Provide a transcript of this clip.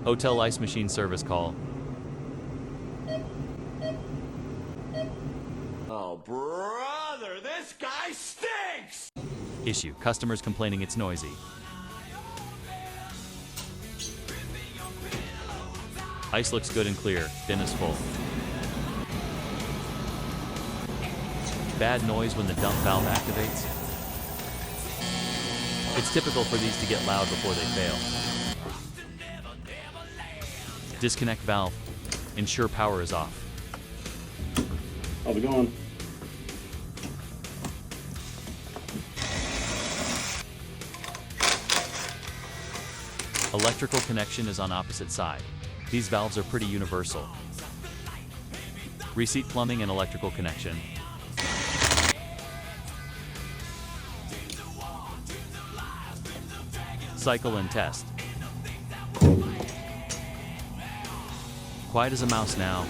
Hotel ice machine service call. Oh, brother, this guy stinks! Issue, customers complaining it's noisy. Ice looks good and clear, bin is full. Bad noise when the dump valve activates. It's typical for these to get loud before they fail. Disconnect valve. Ensure power is off. How's it going? Electrical connection is on opposite side. These valves are pretty universal. Reseat plumbing and electrical connection. Cycle and test. Quiet as a mouse now.